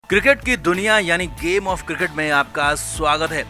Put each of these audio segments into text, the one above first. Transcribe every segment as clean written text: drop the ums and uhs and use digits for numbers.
Cricket की दुनिया यानी गेम ऑफ क्रिकेट में आपका स्वागत है।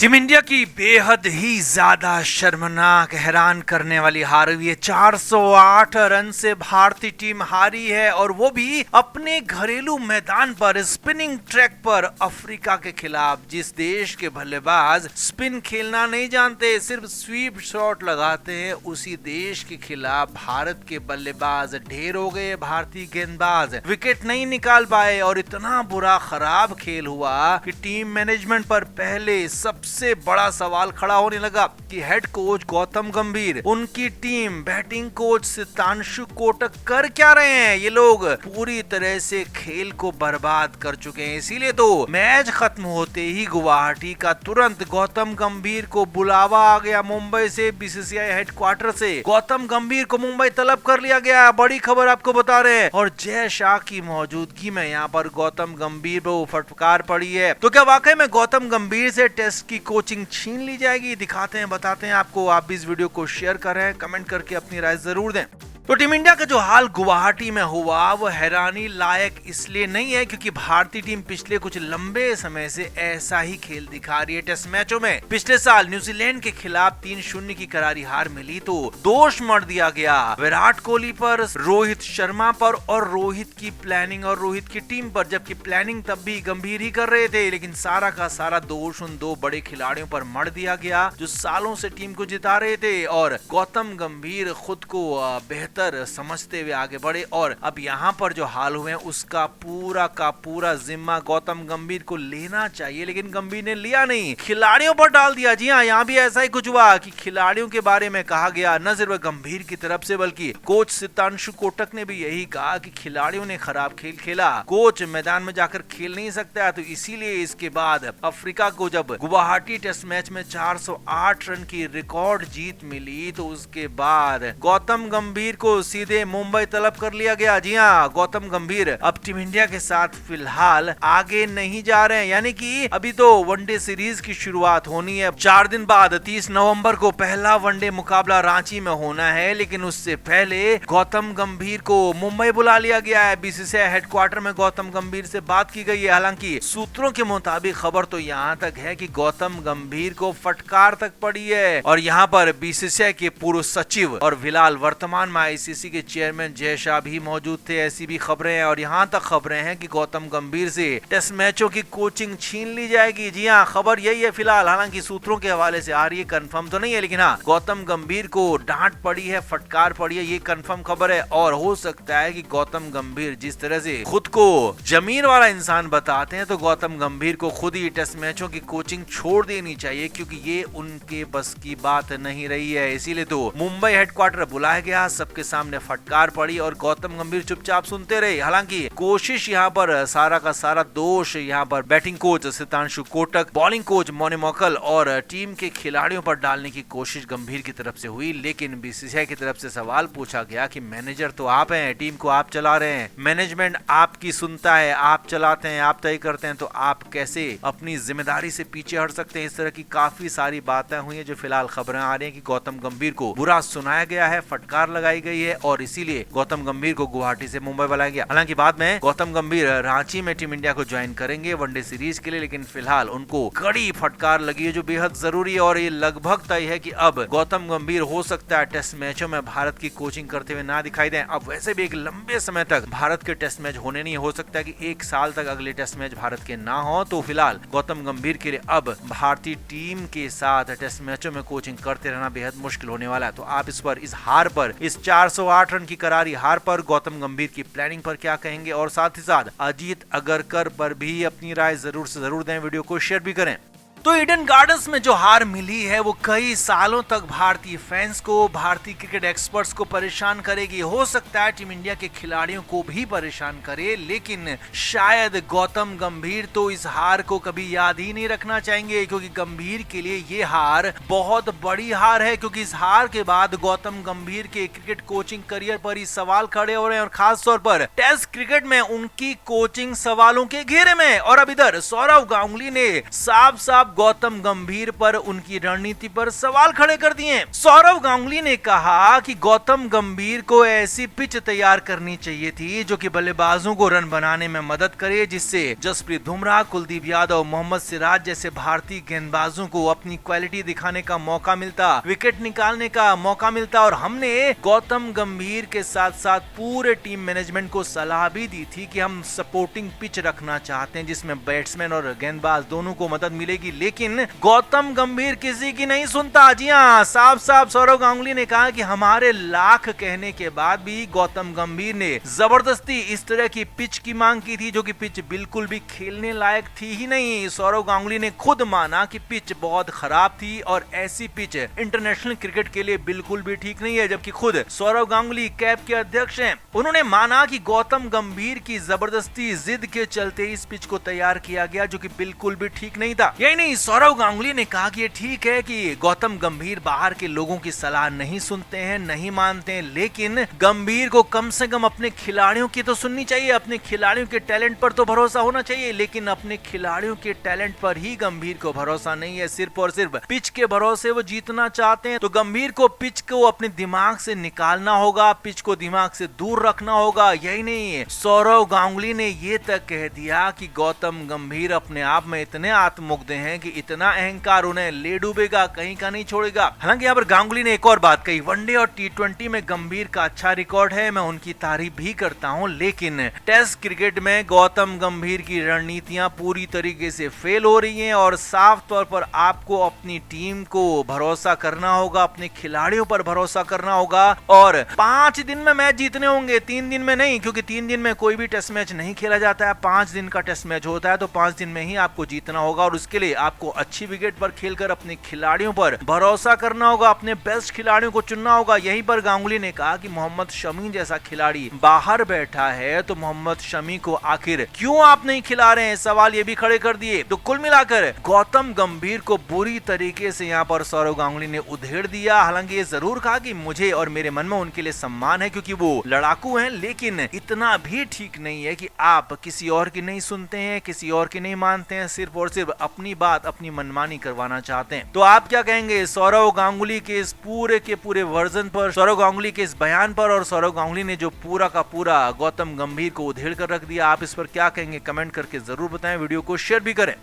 टीम इंडिया की बेहद ही ज्यादा शर्मनाक हैरान करने वाली हार हुई है। 408 रन से भारतीय टीम हारी है और वो भी अपने घरेलू मैदान पर स्पिनिंग ट्रैक पर अफ्रीका के खिलाफ। जिस देश के बल्लेबाज स्पिन खेलना नहीं जानते, सिर्फ स्वीप शॉट लगाते हैं, उसी देश के खिलाफ भारत के बल्लेबाज ढेर हो गए। भारतीय गेंदबाज विकेट नहीं निकाल पाए और इतना बुरा खराब खेल हुआ कि टीम मैनेजमेंट पर पहले सबसे बड़ा सवाल खड़ा होने लगा कि हेड कोच गौतम गंभीर, उनकी team, batting coach Sitanshu Kotak कर क्या रहे हैं। ये लोग पूरी तरह से खेल को बर्बाद कर चुके हैं। इसीलिए तो मैच खत्म होते ही गुवाहाटी का तुरंत गौतम गंभीर को बुलावा आ गया मुंबई से, बीसीसीआई हेडक्वार्टर से। गौतम गंभीर को मुंबई तलब कर लिया गया। बड़ी खबर आपको बता रहे हैं। और जय शाह की मौजूदगी में यहाँ पर गौतम गंभीर पर फटकार पड़ी है। तो क्या वाकई में गौतम गंभीर से टेस्ट की कोचिंग छीन ली जाएगी? दिखाते हैं, बताते हैं आपको। आप भी इस वीडियो को शेयर करें, कमेंट करके अपनी राय जरूर दें। तो टीम इंडिया का जो हाल गुवाहाटी में हुआ वो हैरानी लायक इसलिए नहीं है क्योंकि भारतीय टीम पिछले कुछ लंबे समय से ऐसा ही खेल दिखा रही है। टेस्ट मैचों में पिछले साल न्यूजीलैंड के खिलाफ 3-0 की करारी हार मिली तो दोष मढ़ दिया गया विराट कोहली पर, रोहित शर्मा पर और रोहित की प्लानिंग और रोहित की टीम पर, जबकि प्लानिंग तब भी गंभीर ही कर रहे थे। लेकिन सारा का सारा दोष उन दो बड़े खिलाड़ियों पर मढ़ दिया गया जो सालों से टीम को जिता रहे थे। और गौतम गंभीर खुद को बेहतर समझते हुए आगे बढ़े और अब यहाँ पर जो हाल हुए हैं उसका पूरा का पूरा जिम्मा गौतम गंभीर को लेना चाहिए, लेकिन गंभीर ने लिया नहीं, खिलाड़ियों पर डाल दिया। जी हाँ, यहाँ भी ऐसा ही कुछ हुआ कि खिलाड़ियों के बारे में कहा गया, न सिर्फ गंभीर की तरफ से बल्कि कोच सितांशु कोटक ने भी यही कहा कि खिलाड़ियों ने खराब खेल खेला, कोच मैदान में जाकर खेल नहीं सकता। तो इसीलिए इसके बाद अफ्रीका को जब गुवाहाटी टेस्ट मैच में 408 रन की रिकॉर्ड जीत मिली तो उसके बाद गौतम गंभीर को सीधे मुंबई तलब कर लिया गया। जी हाँ, गौतम गंभीर अब टीम इंडिया के साथ फिलहाल आगे नहीं जा रहे हैं, यानी कि अभी तो वनडे सीरीज की शुरुआत होनी है। 4 दिन बाद 30 नवंबर को पहला वनडे मुकाबला रांची में होना है, लेकिन उससे पहले गौतम गंभीर को मुंबई बुला लिया गया है। बीसीसीआई हेडक्वार्टर में गौतम गंभीर से बात की गई है। हालांकि सूत्रों के मुताबिक खबर तो यहाँ तक है कि गौतम गंभीर को फटकार तक पड़ी है और यहाँ पर बीसीसीआई के पूर्व सचिव और फिलहाल वर्तमान में आईसीसी के चेयरमैन जय शाह भी मौजूद थे, ऐसी भी खबरें हैं। और यहाँ तक खबरें हैं कि गौतम गंभीर से टेस्ट मैचों की कोचिंग छीन ली जाएगी। जी हाँ, खबर यही है फिलहाल। हालांकि सूत्रों के हवाले से आ रही है, कंफर्म तो नहीं है, लेकिन हाँ, गौतम गंभीर को डांट पड़ी है, फटकार पड़ी है, ये कंफर्म खबर है। और हो सकता है कि गौतम गंभीर जिस तरह से खुद को जमीन वाला इंसान बताते हैं, तो गौतम गंभीर को खुद ही टेस्ट मैचों की कोचिंग छोड़ देनी चाहिए, क्योंकि ये उनके बस की बात नहीं रही है। इसीलिए तो मुंबई हेडक्वार्टर बुलाया गया, सबके सामने फटकार पड़ी और गौतम गंभीर चुपचाप सुनते रहे। हालांकि कोशिश यहाँ पर सारा का सारा दोष यहाँ पर batting coach Sitanshu Kotak, bowling coach मोने मोकल और टीम के खिलाड़ियों पर डालने की कोशिश गंभीर की तरफ से हुई। लेकिन बीसीसीआई की तरफ से सवाल पूछा गया कि मैनेजर तो आप हैं, टीम को आप चला रहे हैं, मैनेजमेंट आपकी सुनता है, आप चलाते हैं, आप तय करते हैं, तो आप कैसे अपनी जिम्मेदारी से पीछे हट सकते हैं। इस तरह की काफी सारी बातें हुई है, जो फिलहाल खबरें आ रही है कि गौतम गंभीर को बुरा सुनाया गया है, फटकार लगाई गई है और इसीलिए गौतम गंभीर को गुवाहाटी से मुंबई बुलाया गया। हालांकि बाद में गौतम गंभीर रांची में टीम इंडिया को ज्वाइन करेंगे वनडे सीरीज के लिए, लेकिन फिलहाल उनको कड़ी फटकार लगी है जो बेहद जरूरी है। और ये लगभग तय है कि अब गौतम गंभीर हो सकता है टेस्ट मैचों में भारत की कोचिंग करते हुए ना दिखाई दें। अब वैसे भी एक लंबे समय तक भारत के टेस्ट मैच होने नहीं, हो सकता है कि 1 साल तक अगले टेस्ट मैच भारत के ना हो। तो फिलहाल गौतम गंभीर के लिए अब भारतीय टीम के साथ टेस्ट मैचों में कोचिंग करते रहना बेहद मुश्किल होने वाला है। तो आप इस पर, इस हार पर, इस 408 रन की करारी हार पर, गौतम गंभीर की प्लानिंग पर क्या कहेंगे? और साथ ही साथ अजीत अगरकर पर भी अपनी राय जरूर से जरूर दें, वीडियो को शेयर भी करें। तो ईडन गार्डन्स में जो हार मिली है वो कई सालों तक भारतीय फैंस को, भारतीय क्रिकेट एक्सपर्ट्स को परेशान करेगी। हो सकता है टीम इंडिया के खिलाड़ियों को भी परेशान करे, लेकिन शायद गौतम गंभीर तो इस हार को कभी याद ही नहीं रखना चाहेंगे, क्योंकि गंभीर के लिए ये हार बहुत बड़ी हार है। क्योंकि इस हार के बाद गौतम गंभीर के क्रिकेट कोचिंग करियर पर ही सवाल खड़े हो रहे हैं और खास तौर पर टेस्ट क्रिकेट में उनकी कोचिंग सवालों के घेरे में। और अब इधर सौरव गांगुली ने साफ साफ अब गौतम गंभीर पर उनकी रणनीति पर सवाल खड़े कर दिए। सौरव गांगुली ने कहा कि गौतम गंभीर को ऐसी पिच तैयार करनी चाहिए थी जो कि बल्लेबाजों को रन बनाने में मदद करे, जिससे जसप्रीत बुमराह, कुलदीप यादव, मोहम्मद सिराज जैसे भारतीय गेंदबाजों को अपनी क्वालिटी दिखाने का मौका मिलता, विकेट निकालने का मौका मिलता। और हमने गौतम गंभीर के साथ साथ पूरे टीम मैनेजमेंट को सलाह भी दी थी कि हम सपोर्टिंग पिच रखना चाहते हैं जिसमें बैट्समैन और गेंदबाज दोनों को मदद मिलेगी, लेकिन गौतम गंभीर किसी की नहीं सुनता। जी हाँ, साफ साफ सौरव गांगुली ने कहा कि हमारे लाख कहने के बाद भी गौतम गंभीर ने जबरदस्ती इस तरह की पिच की मांग की थी जो कि पिच बिल्कुल भी खेलने लायक थी ही नहीं। सौरव गांगुली ने खुद माना कि पिच बहुत खराब थी और ऐसी पिच इंटरनेशनल क्रिकेट के लिए बिल्कुल भी ठीक नहीं है, जबकि खुद सौरव गांगुली कैप के अध्यक्ष हैं। उन्होंने माना कि गौतम गंभीर की जबरदस्ती जिद के चलते इस पिच को तैयार किया गया जो कि बिल्कुल भी ठीक नहीं था। यही नहीं, सौरव गांगुली ने कहा कि ये ठीक है कि गौतम गंभीर बाहर के लोगों की सलाह नहीं सुनते हैं, नहीं मानते हैं, लेकिन गंभीर को कम से कम अपने खिलाड़ियों की तो सुननी चाहिए, अपने खिलाड़ियों के टैलेंट पर तो भरोसा होना चाहिए। लेकिन अपने खिलाड़ियों के टैलेंट पर ही गंभीर को भरोसा नहीं है, सिर्फ और सिर्फ पिच के भरोसे वो जीतना चाहते हैं। तो गंभीर को पिच को अपने दिमाग से निकालना होगा, पिच को दिमाग से दूर रखना होगा। यही नहीं, सौरव गांगुली ने ये तक कह दिया कि गौतम गंभीर अपने आप में इतने आत्ममुग्ध हैं कि इतना अहंकार उन्हें ले डूबेगा, कहीं का नहीं छोड़ेगा। हालांकि यहाँ पर गांगुली ने एक और बात कही, वनडे और टी20 में गंभीर का अच्छा रिकॉर्ड है, मैं उनकी तारीफ भी करता हूँ, लेकिन टेस्ट क्रिकेट में गौतम गंभीर की रणनीतियां पूरी तरीके से फेल हो रही हैं और साफ तौर पर आपको अपनी टीम को भरोसा करना होगा, अपने खिलाड़ियों पर भरोसा करना होगा। और 5 दिन में मैच जीतने होंगे, 3 दिन में नहीं, क्योंकि 3 दिन में कोई भी टेस्ट मैच नहीं खेला जाता है, 5 दिन का टेस्ट मैच होता है। तो 5 दिन में ही आपको जीतना होगा और उसके लिए आपको अच्छी विकेट पर खेलकर अपने खिलाड़ियों पर भरोसा करना होगा, अपने बेस्ट खिलाड़ियों को चुनना होगा। यहीं पर गांगुली ने कहा कि मोहम्मद शमी जैसा खिलाड़ी बाहर बैठा है तो मोहम्मद शमी को आखिर क्यों आप नहीं खिला रहे हैं, सवाल ये भी खड़े कर दिए। तो कुल मिलाकर गौतम गंभीर को बुरी तरीके से यहाँ पर सौरव गांगुली ने उधेड़ दिया। हालांकि ये जरूर कहा कि मुझे और मेरे मन में उनके लिए सम्मान है क्योंकि वो लड़ाकू हैं, लेकिन इतना भी ठीक नहीं है कि आप किसी और की नहीं सुनते हैं, किसी और की नहीं मानते हैं, सिर्फ और सिर्फ अपनी बात, अपनी मनमानी करवाना चाहते हैं। तो आप क्या कहेंगे सौरव गांगुली के इस पूरे के पूरे वर्जन पर, सौरव गांगुली के इस बयान पर, और सौरव गांगुली ने जो पूरा का पूरा गौतम गंभीर को उधेड़ कर रख दिया, आप इस पर क्या कहेंगे कमेंट करके जरूर बताएं, वीडियो को शेयर भी करें।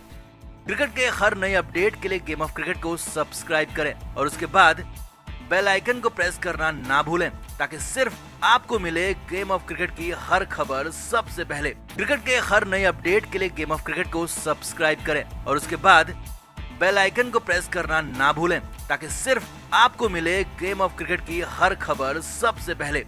क्रिकेट के हर नए अपडेट के लिए गेम ऑफ क्रिकेट को सब्सक्राइब करें और उसके बाद बेल आइकन को प्रेस करना ना भूलें ताकि सिर्फ आपको मिले गेम ऑफ क्रिकेट की हर खबर सबसे पहले। क्रिकेट के हर नए अपडेट के लिए गेम ऑफ क्रिकेट को सब्सक्राइब करें और उसके बाद बेल आइकन को प्रेस करना ना भूलें ताकि सिर्फ आपको मिले गेम ऑफ क्रिकेट की हर खबर सबसे पहले।